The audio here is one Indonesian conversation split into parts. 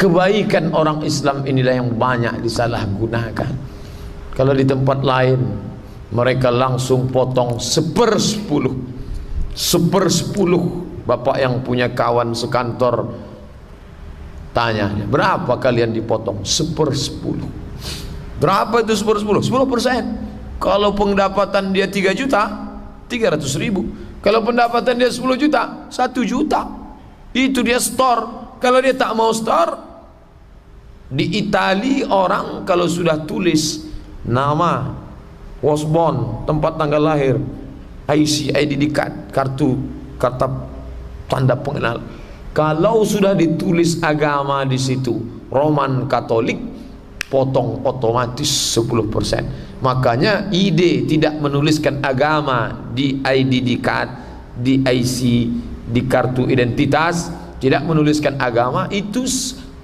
Kebaikan orang Islam inilah yang banyak disalahgunakan. Kalau di tempat lain mereka langsung potong 1/10. 1/10. Bapak yang punya kawan sekantor tanya, berapa kalian dipotong? 1/10. Berapa itu 1/10? 10%. Kalau pendapatan dia 3 juta, 300.000. Kalau pendapatan dia 10 juta, 1 juta. Itu dia store. Kalau dia tak mau store, di Itali orang kalau sudah tulis nama, wasbon, tempat tanggal lahir, IC, ID card, kartu tanda pengenal, kalau sudah ditulis agama di situ, Roman Katolik, potong otomatis 10%. Makanya ide tidak menuliskan agama di ID card, di IC, di kartu identitas, tidak menuliskan agama, itu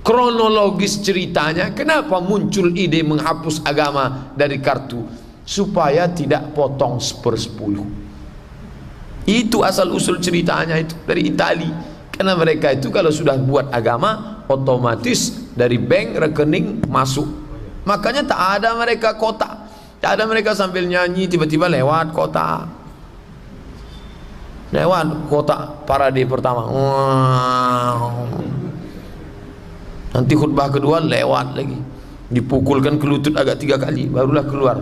kronologis ceritanya. Kenapa muncul ide menghapus agama dari kartu? Supaya tidak potong 1/10. Itu asal usul ceritanya, itu dari Itali. Karena mereka itu kalau sudah buat agama, otomatis dari bank rekening masuk. Makanya tak ada mereka kotak, tak ada mereka sambil nyanyi tiba-tiba lewat kotak, parade pertama, wow. Nanti khutbah kedua lewat lagi, dipukulkan ke lutut agak 3 kali barulah keluar.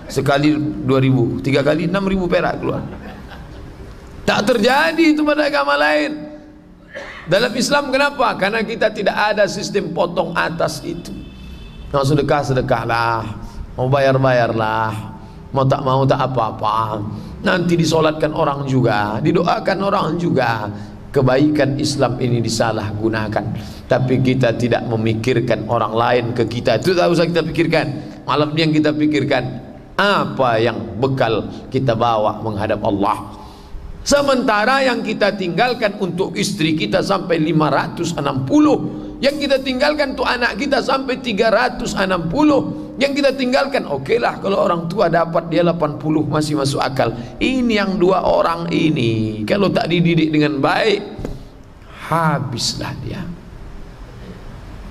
Sekali 2.000, 3 kali 6.000 perak keluar. Tak terjadi itu pada agama lain. Dalam Islam kenapa? Karena kita tidak ada sistem potong atas itu. Mau sedekah, sedekahlah. Mau bayar, bayarlah. Mau tak apa-apa. Nanti disolatkan orang juga, didoakan orang juga. Kebaikan Islam ini disalahgunakan. Tapi kita tidak memikirkan orang lain ke kita. Itu tak usah kita pikirkan. Malam ini yang kita pikirkan, apa yang bekal kita bawa menghadap Allah. Sementara yang kita tinggalkan untuk istri kita sampai 560, yang kita tinggalkan untuk anak kita sampai 360, yang kita tinggalkan, okelah kalau orang tua dapat dia 80 masih masuk akal. Ini yang 2 orang ini kalau tak dididik dengan baik, habislah dia.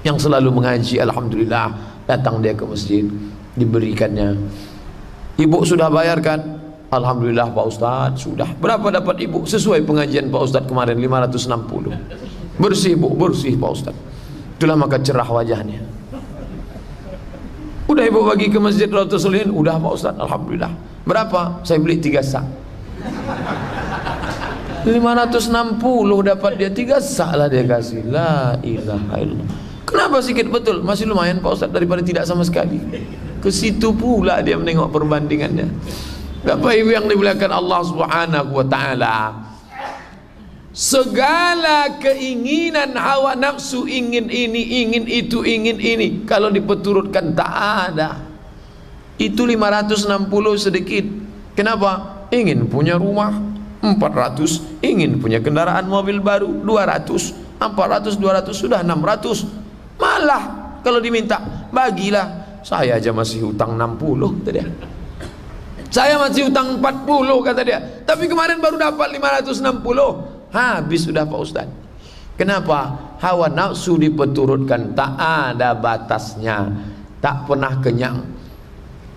Yang selalu mengaji, alhamdulillah, datang dia ke masjid, diberikannya. Ibu sudah bayarkan? Alhamdulillah Pak Ustadz sudah. Berapa dapat ibu? Sesuai pengajian Pak Ustadz kemarin 560. Bersih bu, bersih Pak Ustadz. Itulah maka cerah wajahnya. Udah ibu bagi ke masjid Raudhatul Sholihin? Udah Pak Ustadz, alhamdulillah. Berapa? Saya beli 3 sak. 560 dapat dia 3 sak lah dia kasih. La ilaha illallah. Kenapa sikit? Betul, masih lumayan Pak Ustadz daripada tidak sama sekali. Ke situ pula dia menengok perbandingannya. Bapak Ibu yang dimuliakan Allah Subhanahu wa taala, segala keinginan hawa nafsu, ingin ini, ingin itu, ingin ini, kalau dipeturutkan tak ada. Itu 560 sedikit. Kenapa? Ingin punya rumah 400, ingin punya kendaraan mobil baru 200, 400, 200 sudah 600. Malah kalau diminta, bagilah, saya aja masih hutang 60 tadi. Saya masih hutang 40 kata dia. Tapi kemarin baru dapat 560. Habis sudah Pak Ustaz. Kenapa? Hawa nafsu dipeturutkan, tak ada batasnya, tak pernah kenyang.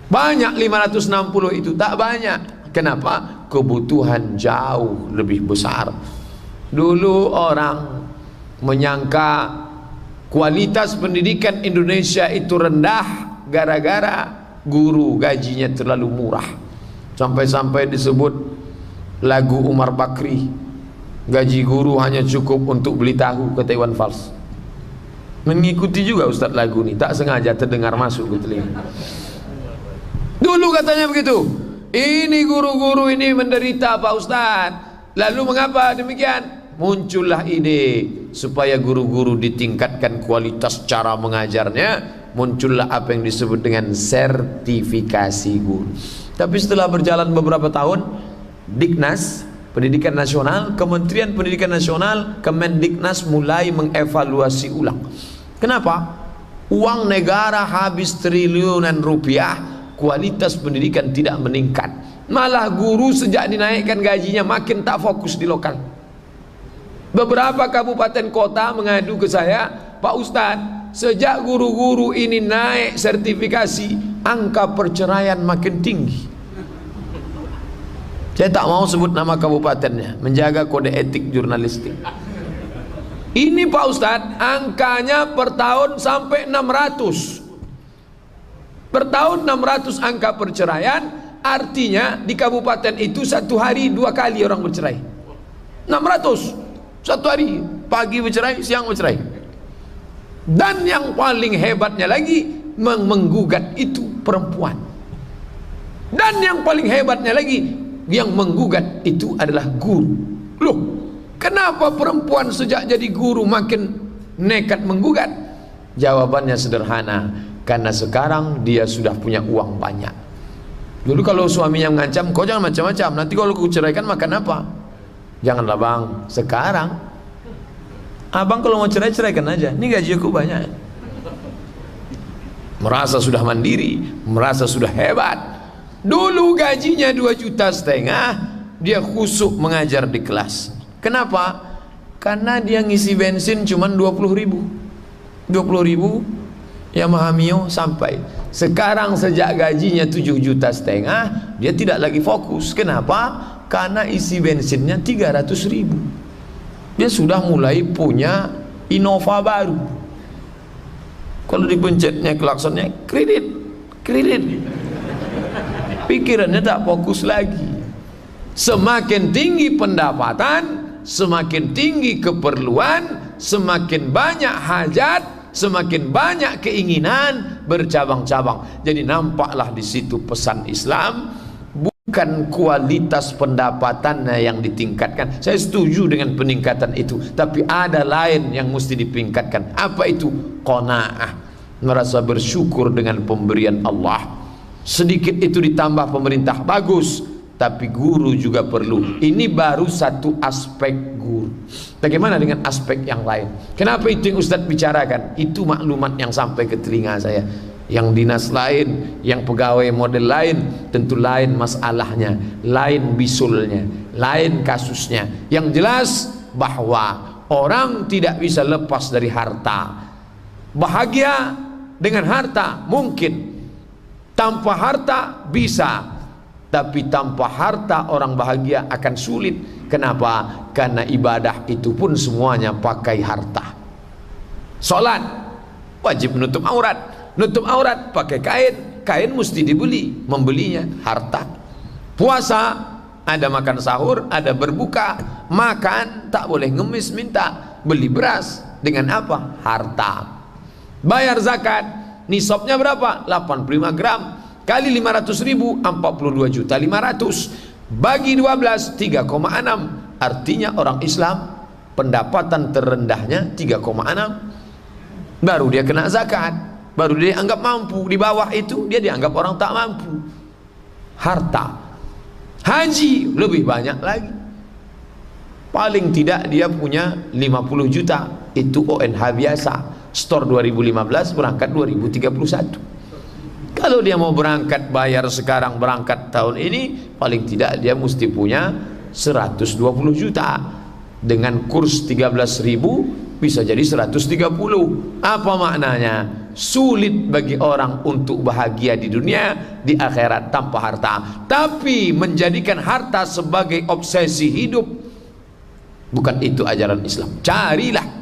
Banyak 560 itu, tak banyak. Kenapa? Kebutuhan jauh lebih besar. Dulu orang menyangka kualitas pendidikan Indonesia itu rendah gara-gara guru gajinya terlalu murah. Sampai-sampai disebut lagu Umar Bakri, gaji guru hanya cukup untuk beli tahu, kata Iwan Fals. Mengikuti juga Ustadz lagu ini, tak sengaja terdengar masuk ke telinga. Dulu katanya begitu. Ini guru-guru ini menderita Pak Ustadz. Lalu mengapa demikian? Muncullah ide supaya guru-guru ditingkatkan kualitas cara mengajarnya. Muncullah apa yang disebut dengan sertifikasi guru. Tapi setelah berjalan beberapa tahun, Diknas Pendidikan Nasional, Kementerian Pendidikan Nasional, Kemendiknas mulai mengevaluasi ulang. Kenapa? Uang negara habis triliunan rupiah, kualitas pendidikan tidak meningkat. Malah guru sejak dinaikkan gajinya makin tak fokus di lokal. Beberapa kabupaten kota mengadu ke saya, Pak Ustadz, sejak guru-guru ini naik sertifikasi, angka perceraian makin tinggi. Saya tak mau sebut nama kabupatennya, menjaga kode etik jurnalistik. Ini Pak Ustadz, angkanya per tahun sampai 600. Per tahun 600 angka perceraian, artinya di kabupaten itu satu hari 2 kali orang bercerai. 600 satu hari, pagi bercerai, siang bercerai. Dan yang paling hebatnya lagi, menggugat itu perempuan. Dan yang paling hebatnya lagi, yang menggugat itu adalah guru. Loh, kenapa perempuan sejak jadi guru makin nekat menggugat? Jawabannya sederhana, karena sekarang dia sudah punya uang banyak. Dulu kalau suaminya mengancam, kau jangan macam-macam, nanti kalau aku ceraikan makan apa? Janganlah bang, sekarang abang kalau mau cerai, ceraikan aja, ini gaji aku banyak. Merasa sudah mandiri, merasa sudah hebat. Dulu gajinya 2,5 juta, dia khusyuk mengajar di kelas. Kenapa? Karena dia ngisi bensin cuma 20.000. 20.000 Yamaha Mio sampai. Sekarang sejak gajinya 7,5 juta, dia tidak lagi fokus. Kenapa? Karena isi bensinnya 300.000. Dia sudah mulai punya Innova baru. Kalau dipencetnya klaksonnya, kredit, kredit. Pikirannya tak fokus lagi. Semakin tinggi pendapatan, semakin tinggi keperluan, semakin banyak hajat, semakin banyak keinginan bercabang-cabang. Jadi nampaklah di situ pesan Islam, bukan kualitas pendapatannya yang ditingkatkan. Saya setuju dengan peningkatan itu, tapi ada lain yang mesti ditingkatkan. Apa itu? Qanaah, merasa bersyukur dengan pemberian Allah. Sedikit itu ditambah pemerintah, bagus, tapi guru juga perlu. Ini baru satu aspek guru. Bagaimana dengan aspek yang lain? Kenapa itu yang Ustadz bicarakan? Itu maklumat yang sampai ke telinga saya. Yang dinas lain, yang pegawai model lain, tentu lain masalahnya, lain bisulnya, lain kasusnya. Yang jelas bahwa orang tidak bisa lepas dari harta. Bahagia dengan harta mungkin, tanpa harta bisa, tapi tanpa harta orang bahagia akan sulit. Kenapa? Karena ibadah itu pun semuanya pakai harta. Salat wajib menutup aurat, nutup aurat pakai kain, kain mesti dibeli, membelinya harta. Puasa ada makan sahur, ada berbuka, makan tak boleh ngemis minta, beli beras dengan apa? Harta. Bayar zakat, nisabnya berapa? 85 gram kali 500.000, 42.500.000 bagi 12, 3,6. Artinya orang Islam pendapatan terendahnya 3,6, baru dia kena zakat, baru dia anggap mampu. Di bawah itu dia dianggap orang tak mampu. Harta. Haji lebih banyak lagi, paling tidak dia punya 50 juta. Itu ONH biasa, store 2015, berangkat 2031. Kalau dia mau berangkat bayar sekarang, berangkat tahun ini, paling tidak dia mesti punya 120 juta. Dengan kurs 13.000 bisa jadi 130. Apa maknanya? Sulit bagi orang untuk bahagia di dunia, di akhirat tanpa harta. Tapi menjadikan harta sebagai obsesi hidup, bukan itu ajaran Islam. Carilah.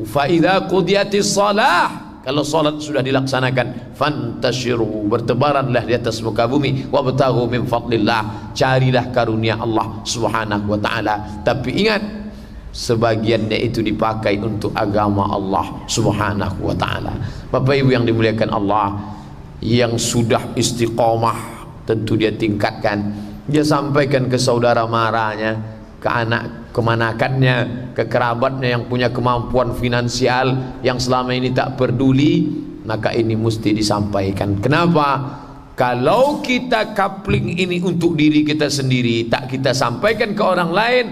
Fa idza qudiyatis shalah, kalau salat sudah dilaksanakan, fantashiru, bertebaranlah di atas muka bumi, wabtaghu min fadlillah, carilah karunia Allah Subhanahu wa taala. Tapi ingat, sebagiannya itu dipakai untuk agama Allah Subhanahu wa taala. Bapak Ibu yang dimuliakan Allah, yang sudah istiqomah tentu dia tingkatkan. Dia sampaikan ke saudara marahnya, ke anak kemanakannya, ke kerabatnya yang punya kemampuan finansial, yang selama ini tak peduli, maka ini mesti disampaikan. Kenapa? Kalau kita coupling ini untuk diri kita sendiri, tak kita sampaikan ke orang lain,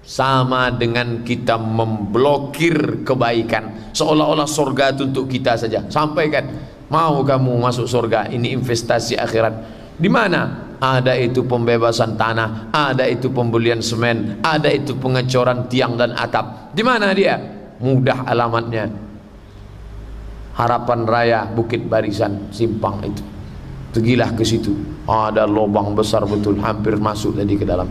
sama dengan kita memblokir kebaikan. Seolah-olah surga itu untuk kita saja. Sampaikan, mau kamu masuk surga, ini investasi akhirat. Di mana? Ada itu pembebasan tanah, ada itu pembelian semen, ada itu pengecoran tiang dan atap. Di mana dia? Mudah alamatnya. Harapan Raya Bukit Barisan Simpang itu. Pergilah ke situ. Ada lubang besar betul, hampir masuk tadi ke dalam.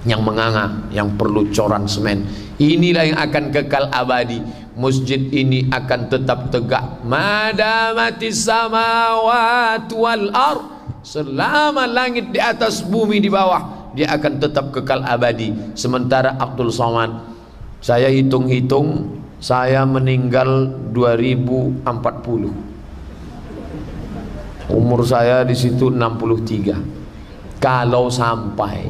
Yang menganga, yang perlu coran semen. Inilah yang akan kekal abadi. Masjid ini akan tetap tegak madamatis samawati wal ard. Selama langit di atas, bumi di bawah, dia akan tetap kekal abadi. Sementara Abdul Somad, saya hitung-hitung, saya meninggal 2040. Umur saya di situ 63. Kalau sampai,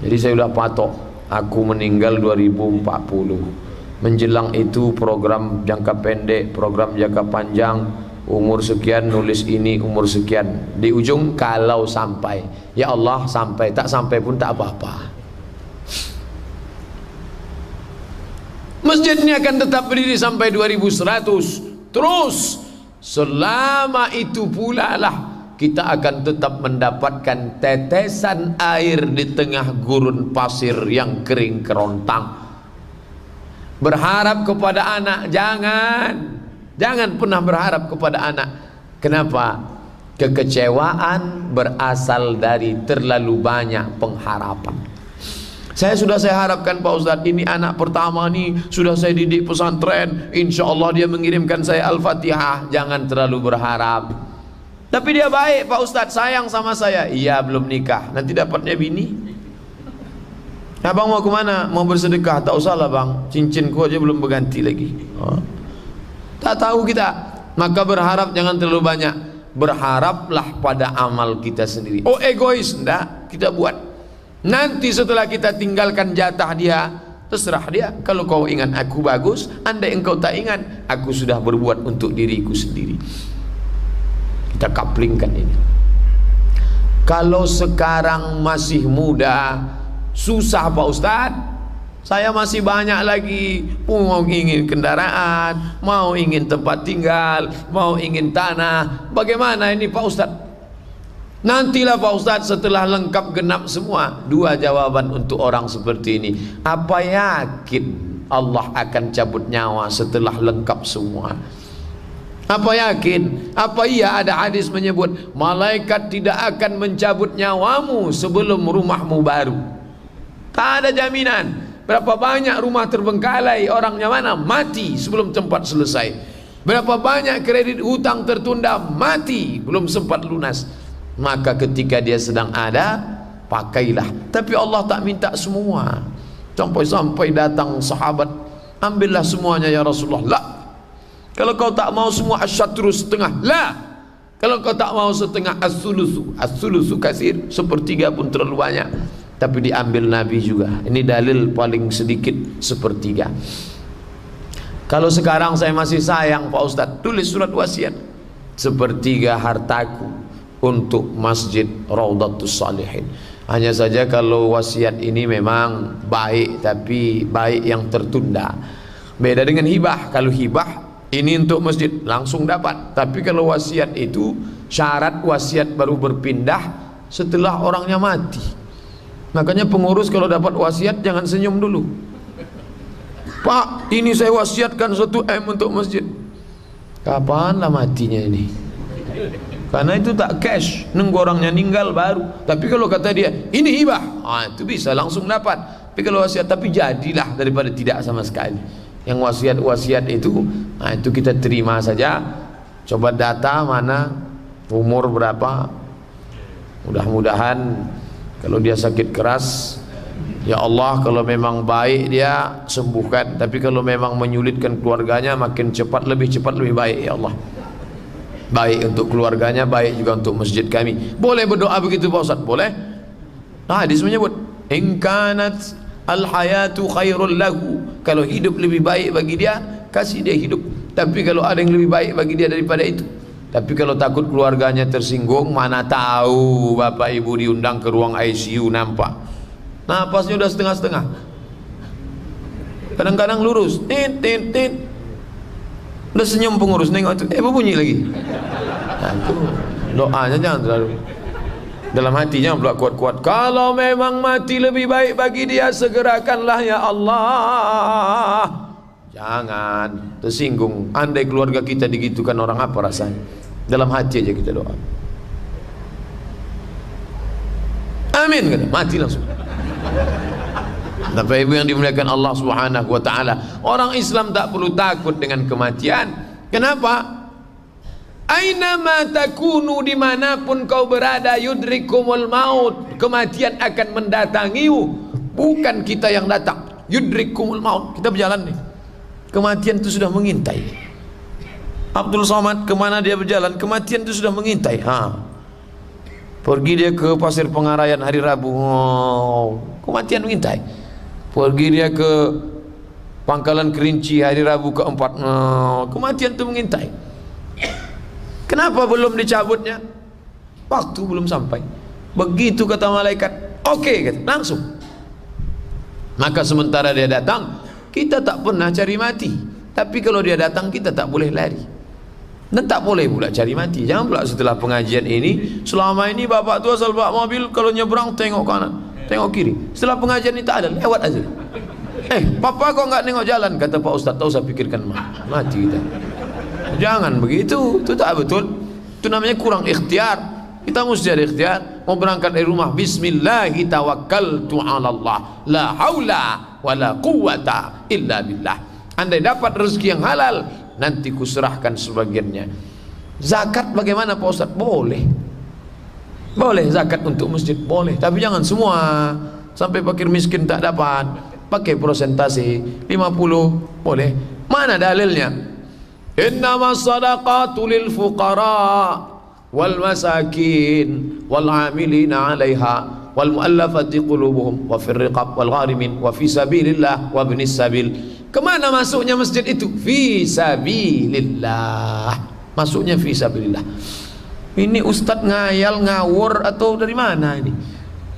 jadi saya sudah patok, aku meninggal 2040. Menjelang itu program jangka pendek, program jangka panjang, umur sekian nulis ini, umur sekian. Di ujung kalau sampai, ya Allah sampai, tak sampai pun tak apa-apa. Masjid ini akan tetap berdiri sampai 2100. Terus selama itu pula lah kita akan tetap mendapatkan tetesan air di tengah gurun pasir yang kering kerontang. Berharap kepada anak, jangan pernah berharap kepada anak. Kenapa? Kekecewaan berasal dari terlalu banyak pengharapan. Saya harapkan Pak Ustadz, ini anak pertama nih, sudah saya didik pesantren, insya Allah dia mengirimkan saya Al-Fatihah. Jangan terlalu berharap. Tapi dia baik Pak Ustadz, sayang sama saya. Iya, belum nikah, nanti dapatnya bini. Abang mau kemana? Mau bersedekah? Tak usah lah bang, cincinku aja belum berganti lagi. Tak tahu kita. Maka berharap jangan terlalu banyak. Berharaplah pada amal kita sendiri. Oh egois? Enggak, kita buat. Nanti setelah kita tinggalkan jatah dia, terserah dia. Kalau kau ingat aku bagus, andai engkau tak ingat, aku sudah berbuat untuk diriku sendiri. Kita kaplingkan ini. Kalau sekarang masih muda, susah Pak Ustadz. Saya masih banyak lagi, mau ingin kendaraan, mau ingin tempat tinggal, mau ingin tanah. Bagaimana ini Pak Ustadz? Nantilah Pak Ustadz setelah lengkap genap semua. Dua jawaban untuk orang seperti ini. Apa yakin Allah akan cabut nyawa setelah lengkap semua? Apa yakin? Apa iya ada hadis menyebut malaikat tidak akan mencabut nyawamu sebelum rumahmu baru? Tak ada jaminan. Berapa banyak rumah terbengkalai, orangnya mana? Mati sebelum tempat selesai. Berapa banyak kredit hutang tertunda, mati belum sempat lunas. Maka ketika dia sedang ada, pakailah. Tapi Allah tak minta semua. Sampai datang sahabat, ambillah semuanya ya Rasulullah. La. Kalau kau tak mau semua, asyatru setengah. La. Kalau kau tak mau setengah, as-sulusu kasir, sepertiga pun terlalu banyak. Tapi diambil Nabi juga. Ini dalil paling sedikit, sepertiga. Kalau sekarang saya masih sayang Pak Ustadz, tulis surat wasiat, sepertiga hartaku untuk Masjid Raudhatus Shalihin. Hanya saja kalau wasiat ini memang baik, tapi baik yang tertunda. Beda dengan hibah. Kalau hibah ini untuk masjid langsung dapat, tapi kalau wasiat itu syarat wasiat baru berpindah setelah orangnya mati. Makanya pengurus kalau dapat wasiat jangan senyum dulu. Pak, ini saya wasiatkan 1 M untuk masjid. Kapanlah matinya ini? Karena itu tak cash, nunggu orangnya meninggal baru. Tapi kalau kata dia ini hibah, itu bisa langsung dapat. Tapi kalau wasiat, tapi jadilah daripada tidak sama sekali. Yang wasiat itu, itu kita terima saja. Coba data mana, umur berapa. Mudah-mudahan kalau dia sakit keras, ya Allah, kalau memang baik dia sembuhkan. Tapi kalau memang menyulitkan keluarganya, makin cepat, lebih baik ya Allah. Baik untuk keluarganya, baik juga untuk masjid kami. Boleh berdoa begitu Pak Ustaz? Boleh. Nah, hadis menyebut in kanat al-hayatu khairul lahu, kalau hidup lebih baik bagi dia, kasih dia hidup. Tapi kalau ada yang lebih baik bagi dia daripada itu. Tapi kalau takut keluarganya tersinggung, mana tahu bapak ibu diundang ke ruang ICU nampak napasnya udah setengah-setengah, kadang-kadang lurus, tit. Udah senyum pengurus, nengok itu, bunyi lagi. Nah itu doanya jangan terlalu dalam hatinya, pula kuat-kuat. Kalau memang mati lebih baik bagi dia, segerakanlah ya Allah. Jangan tersinggung. Andai keluarga kita digitukan orang, apa rasanya? Dalam hati aja kita doa. Amin, kata, mati langsung. Bapak Ibu yang dimuliakan Allah Subhanahu wa taala, orang Islam tak perlu takut dengan kematian. Kenapa? Aina ma takunu, dimanapun kau berada, yudrikumul maut, kematian akan mendatangimu. Bukan kita yang datang. Yudrikumul maut, kita berjalan nih, kematian itu sudah mengintai. Abdul Somad kemana dia berjalan, kematian itu sudah mengintai. Pergi dia ke Pasir Pengarayan hari Rabu, kematian mengintai. Pergi dia ke Pangkalan Kerinci hari Rabu keempat, kematian itu mengintai. Kenapa belum dicabutnya? Waktu belum sampai. Begitu kata malaikat, oke, kata, langsung. Maka sementara dia datang, kita tak pernah cari mati. Tapi kalau dia datang, kita tak boleh lari. Dan tak boleh pula cari mati. Jangan pula setelah pengajian ini, selama ini bapak tua asal bawa mobil, kalau nyebrang tengok kanan, tengok kiri. Setelah pengajian ini tak ada, lewat aja. Papa kok nggak nengok jalan? Kata Pak Ustaz, tak usah pikirkan mati kita. Jangan begitu, itu tak betul. Itu namanya kurang ikhtiar. Kita mesti ada ikhtiar. Mau berangkat dari rumah, bismillahi tawakkaltu ala Allah, la haula wala quwata illa billah. Andai dapat rezeki yang halal, nanti kuserahkan sebagiannya. Zakat bagaimana Pak Ustaz? Boleh. Boleh zakat untuk masjid, boleh. Tapi jangan semua. Sampai fakir miskin tak dapat. Pakai persentase 50, boleh. Mana dalilnya? Innamas sadaqatu lil fuqara wal masakin wal amilina 'alaiha wal muallafati qulubuhum wa fir riqab wal gharimin wa fi sabilillah wa ibnis sabil. Kemana masuknya masjid itu? Fi sabilillah. Masuknya fi sabilillah. Ini ustaz ngayal ngawur atau dari mana ini?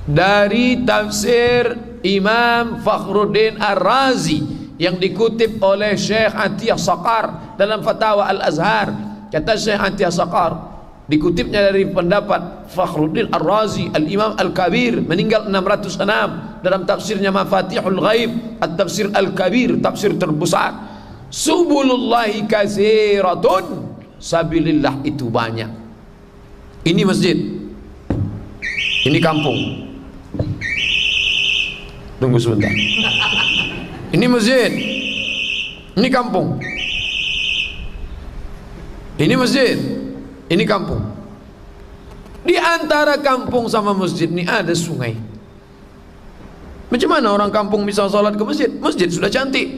Dari tafsir Imam Fakhruddin Ar-Razi yang dikutip oleh Syekh Atiyah Saqar dalam Fatwa Al-Azhar. Kata Syekh Atiyah Saqar, dikutipnya dari pendapat Fakhruddin Ar-Razi, Al-Imam Al-Kabir, meninggal 606, dalam tafsirnya Mafatihul Ghaib, At-Tafsir Al-Kabir, tafsir terbesar. Subulullahi katsiratun, sabilillah itu banyak. Ini masjid, ini kampung. Tunggu sebentar. Ini masjid, ini kampung. Ini masjid, ini kampung. Di antara kampung sama masjid ini ada sungai. Macam mana orang kampung bisa sholat ke masjid? Masjid sudah cantik.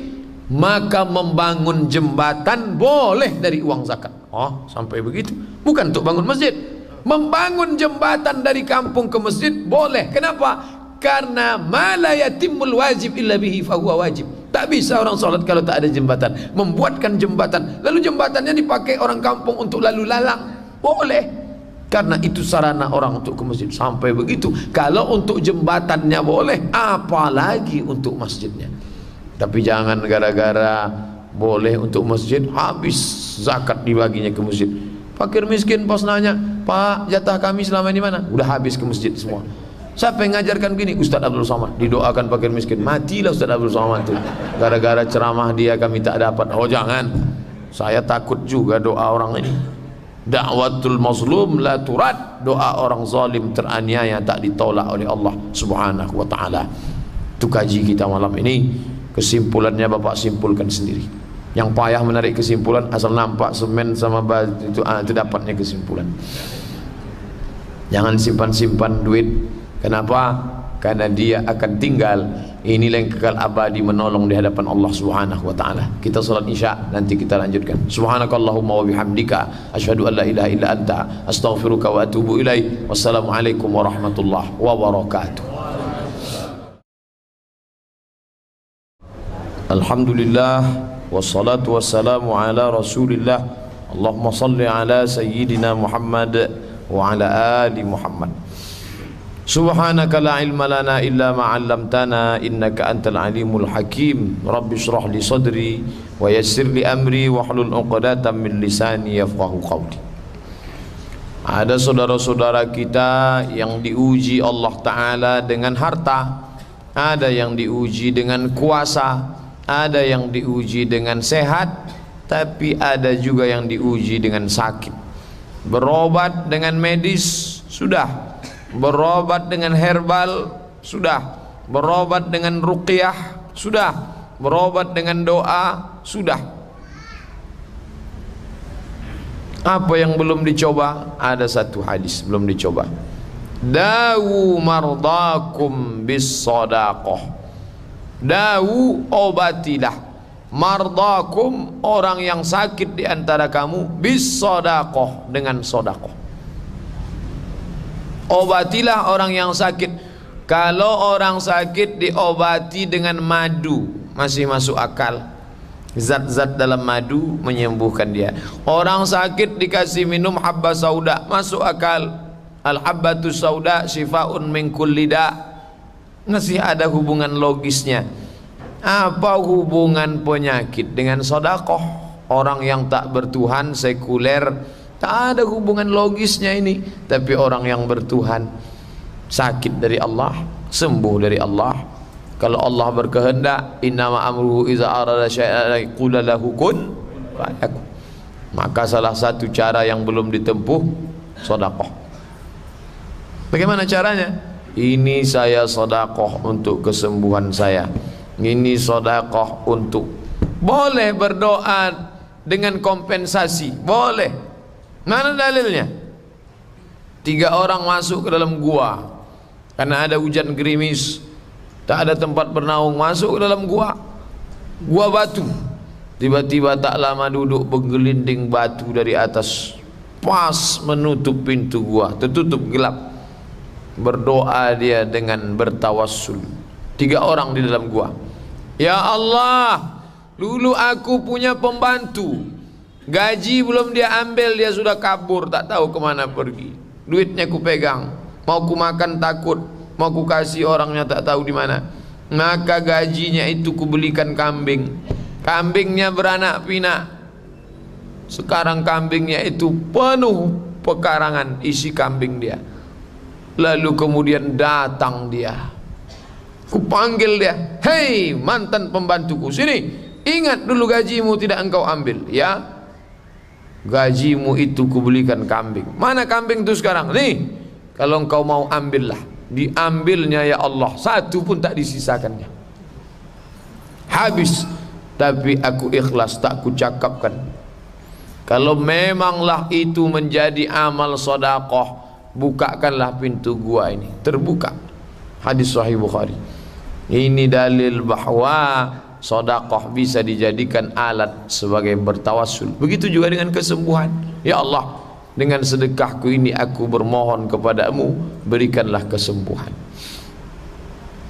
Maka membangun jembatan boleh dari uang zakat. Oh, sampai begitu. Bukan untuk bangun masjid. Membangun jembatan dari kampung ke masjid boleh. Kenapa? Karena ma la yatimul wajib illa bihi fahuwa wajib. Tak bisa orang sholat kalau tak ada jembatan. Membuatkan jembatan, lalu jembatannya dipakai orang kampung untuk lalu lalang, boleh. Karena itu sarana orang untuk ke masjid. Sampai begitu. Kalau untuk jembatannya boleh, apalagi untuk masjidnya. Tapi jangan gara-gara boleh untuk masjid, habis zakat dibaginya ke masjid. Fakir miskin pas nanya, Pak, jatah kami selama ini mana? Udah habis ke masjid semua. Siapa yang ngajarkan gini? Ustaz Abdul Somad. Didoakan fakir miskin. Matilah Ustaz Abdul Somad itu. Gara-gara ceramah dia kami tak dapat. Oh jangan. Saya takut juga doa orang ini. Da'watul mazlum la turad. Doa orang zalim teraniaya tak ditolak oleh Allah Subhanahu wa taala. Itu kaji kita malam ini. Kesimpulannya Bapak simpulkan sendiri. Yang payah menarik kesimpulan, asal nampak semen sama batu itu dapatnya kesimpulan. Jangan simpan-simpan duit. Kenapa? Karena dia akan tinggal. Inilah yang kekal abadi menolong di hadapan Allah Subhanahu wa taala. Kita salat Isya, nanti kita lanjutkan. Subhanakallahumma wa bihamdika asyhadu an la ilaha illa anta astaghfiruka wa atubu ilaik. Wassalamualaikum warahmatullahi wabarakatuh. Alhamdulillah wassalatu wassalamu ala Rasulillah. Allahumma salli ala sayyidina Muhammad wa ala ali Muhammad. Subhanaka la ilma lana illa ma 'allamtana innaka antal alimul hakim. Rabbi shrah li sadri wa yassir li amri wahlul 'uqdatam min lisani yafqahu qawli. Ada saudara-saudara kita yang diuji Allah taala dengan harta, ada yang diuji dengan kuasa, Ada yang diuji dengan sehat, tapi ada juga yang diuji dengan sakit. Berobat dengan medis sudah, berobat dengan herbal sudah, berobat dengan ruqyah sudah, berobat dengan doa sudah. Apa yang belum dicoba? Ada satu hadis belum dicoba. Dawu mardakum bis sadaqah. Dawu, obatilah, mardakum, orang yang sakit di antara kamu, bis sadaqah, dengan sedekah. Obatilah orang yang sakit. Kalau orang sakit diobati dengan madu, masih masuk akal. Zat-zat dalam madu menyembuhkan dia. Orang sakit dikasih minum habba sauda, masuk akal. Al-habbatu sauda shifaun min kulli da. Masih ada hubungan logisnya. Apa hubungan penyakit dengan sedekah? Orang yang tak bertuhan, sekuler, tak ada hubungan logisnya ini. Tapi orang yang bertuhan, sakit dari Allah, sembuh dari Allah. Kalau Allah berkehendak, innama amruhu iza arada syai'an yaqula lahu kun fayakun. Maka salah satu cara yang belum ditempuh, sedekah. Bagaimana caranya? Ini saya sedekah untuk kesembuhan saya. Ini sedekah untuk. Boleh berdoa dengan kompensasi, boleh. Mana dalilnya? 3 orang masuk ke dalam gua karena ada hujan gerimis, tak ada tempat bernaung, masuk ke dalam gua batu. Tiba-tiba tak lama duduk, bergelinding batu dari atas, pas menutup pintu gua, tertutup gelap. Berdoa dia dengan bertawassul. 3 orang di dalam gua. Ya Allah, dulu aku punya pembantu, gaji belum dia ambil, dia sudah kabur, tak tahu kemana pergi. Duitnya ku pegang, mau ku makan takut, mau ku kasih orangnya tak tahu di mana. Maka gajinya itu ku belikan kambing. Kambingnya beranak pinak. Sekarang kambingnya itu penuh pekarangan isi kambing dia. Lalu kemudian datang dia, ku panggil dia, hei mantan pembantuku, sini, ingat dulu gajimu tidak engkau ambil, ya? Gajimu itu kubelikan kambing. Mana kambing itu sekarang? Nih, kalau engkau mau ambillah. Diambilnya ya Allah, satu pun tak disisakannya. Habis. Tapi aku ikhlas, tak ku cakapkan. Kalau memanglah itu menjadi amal sedekah, bukakanlah pintu gua ini. Terbuka. Hadis Sahih Bukhari. Ini dalil bahwa sedekah bisa dijadikan alat sebagai bertawassul. Begitu juga dengan kesembuhan. Ya Allah, dengan sedekahku ini aku bermohon kepadamu, berikanlah kesembuhan.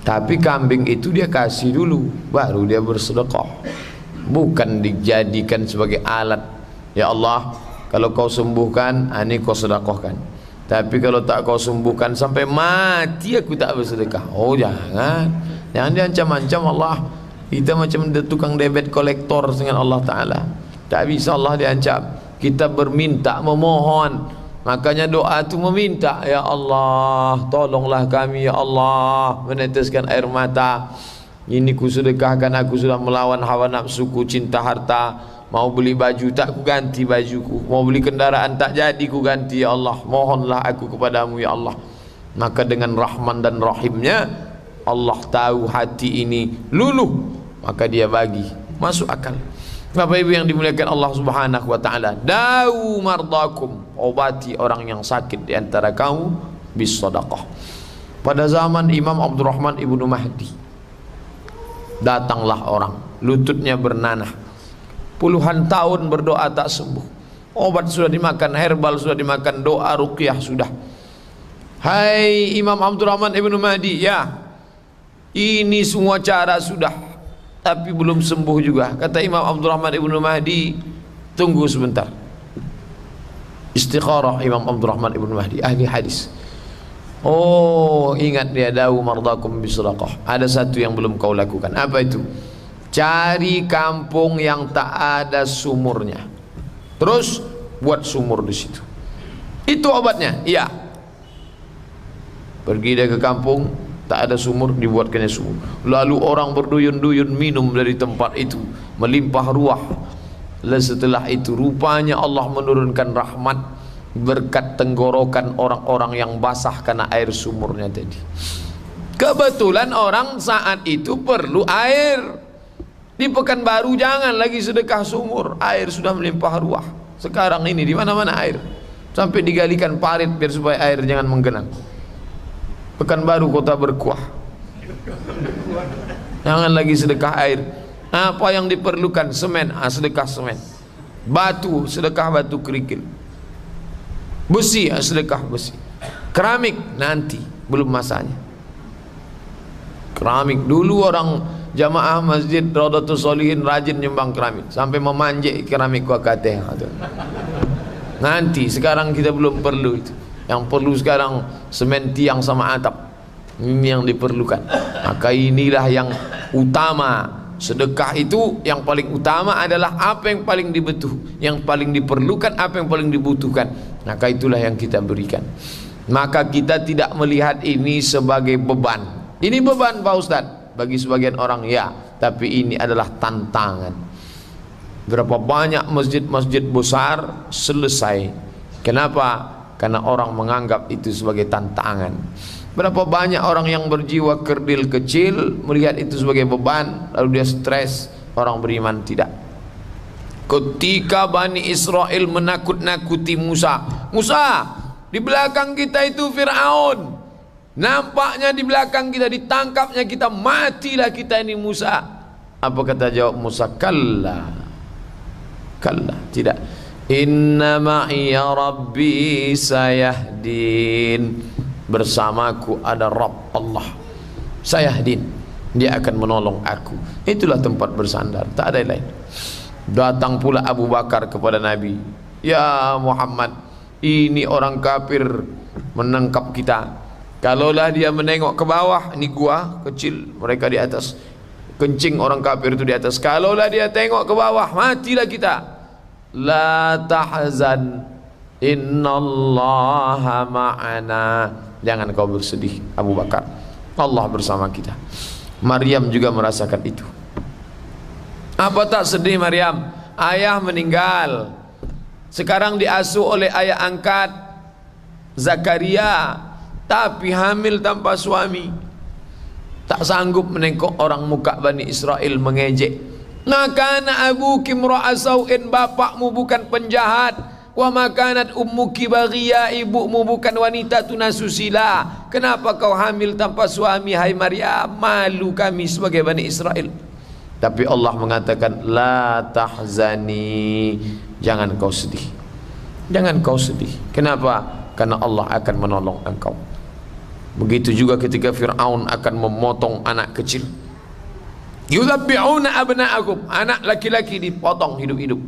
Tapi kambing itu dia kasih dulu, baru dia bersedekah. Bukan dijadikan sebagai alat. Ya Allah, kalau kau sembuhkan, ini kau sedekahkan. Tapi kalau tak kau sembuhkan sampai mati, aku tak bersedekah. Oh jangan, jangan diancam-ancam Allah. Kita macam tukang debit kolektor dengan Allah Ta'ala. Tak bisa Allah diancam. Kita berminta, memohon. Makanya doa itu meminta. Ya Allah, tolonglah kami ya Allah, meneteskan air mata. Ini ku sedekahkan, aku sudah melawan hawa nafsuku, cinta harta. Mau beli baju tak ku ganti bajuku, mau beli kendaraan tak jadi ku ganti. Ya Allah, mohonlah aku kepadamu ya Allah. Maka dengan Rahman dan Rahimnya, Allah tahu hati ini luluh, maka dia bagi. Masuk akal. Bapak Ibu yang dimuliakan Allah Subhanahu wa taala, dawu mardakum, obati orang yang sakit di antara kamu bis sedekah. Pada zaman Imam Abdurrahman Ibnu Mahdi, datanglah orang, lututnya bernanah, puluhan tahun berdoa tak sembuh. Obat sudah dimakan, herbal sudah dimakan, doa ruqyah sudah. Hai Imam Abdurrahman Ibnu Mahdi, ya, ini semua cara sudah, tapi belum sembuh juga. Kata Imam Abdurrahman Ibnu Mahdi, tunggu sebentar. Istikharah Imam Abdurrahman Ibnu Mahdi, ahli hadis. Oh, ingat dia, dawu mardakum bisedekah. Ada satu yang belum kau lakukan. Apa itu? Cari kampung yang tak ada sumurnya, terus buat sumur di situ. Itu obatnya. Iya. Pergi dia ke kampung, tak ada sumur, dibuatkannya sumur. Lalu orang berduyun-duyun minum dari tempat itu, melimpah ruah. Lalu setelah itu rupanya Allah menurunkan rahmat berkat tenggorokan orang-orang yang basah karena air sumurnya tadi. Kebetulan orang saat itu perlu air. Di Pekanbaru jangan lagi sedekah sumur, air sudah melimpah ruah. Sekarang ini di mana-mana air, sampai digalikan parit biar supaya air jangan menggenang. Pekanbaru kota berkuah. Jangan lagi sedekah air. Apa yang diperlukan? Semen, sedekah semen. Batu, sedekah batu kerikil. Besi, sedekah besi. Keramik nanti, belum masanya. Keramik dulu orang jamaah masjid Raudatul Sholihin rajin nyumbang keramik sampai memanjik keramik Wakateh. Nanti, sekarang kita belum perlu itu. Yang perlu sekarang semen tiang sama atap. Ini yang diperlukan. Maka inilah yang utama. Sedekah itu yang paling utama adalah apa yang paling dibutuh, yang paling diperlukan, apa yang paling dibutuhkan. Maka itulah yang kita berikan. Maka kita tidak melihat ini sebagai beban. Ini beban Pak Ustadz bagi sebagian orang, ya, tapi ini adalah tantangan. Berapa banyak masjid-masjid besar selesai. Kenapa? Karena orang menganggap itu sebagai tantangan. Berapa banyak orang yang berjiwa kerdil kecil melihat itu sebagai beban, lalu dia stres. Orang beriman tidak. Ketika Bani Israel menakut-nakuti Musa, Musa, di belakang kita itu Fir'aun, nampaknya di belakang kita, ditangkapnya kita, matilah kita ini Musa. Apa kata jawab Musa? Kalla, kalla, tidak. Inna ma'iya rabbi sayahdin. Bersamaku ada Rabb Allah sayahdin, dia akan menolong aku. Itulah tempat bersandar, tak ada yang lain. Datang pula Abu Bakar kepada Nabi, ya Muhammad, ini orang kafir menangkap kita. Kalaulah dia menengok ke bawah, ini gua kecil, mereka di atas, kencing orang kafir itu di atas. Kalaulah dia tengok ke bawah, matilah kita. La tahzan, innallaha ma'ana. Jangan kau bersedih Abu Bakar, Allah bersama kita. Maryam juga merasakan itu. Apa tak sedih Maryam? Ayah meninggal, sekarang diasuh oleh ayah angkat Zakaria, tapi hamil tanpa suami. Tak sanggup menengok orang muka Bani Israel mengejek. Makana abuki mra'a sau'in, bapakmu bukan penjahat. Wa makanat ummuki baghiya, ibumu bukan wanita tunasusila. Kenapa kau hamil tanpa suami hai Maryam? Malu kami sebagai Bani Israel. Tapi Allah mengatakan la tahzani, jangan kau sedih. Jangan kau sedih. Kenapa? Karena Allah akan menolong engkau. Begitu juga ketika Fir'aun akan memotong anak kecil. Yudhabbi'una abna'akum, anak laki-laki dipotong hidup-hidup.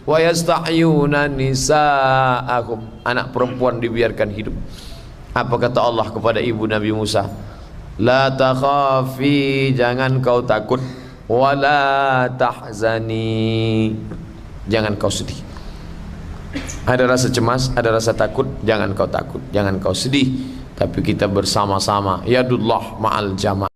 Wa yastahyuna nisa'akum, anak perempuan dibiarkan hidup. Apa kata Allah kepada ibu Nabi Musa? La takhafi, jangan kau takut. Wa la tahzani, jangan kau sedih. Ada rasa cemas, ada rasa takut, jangan kau takut, jangan kau sedih. Tapi kita bersama-sama, yadullah ma'al jamaah.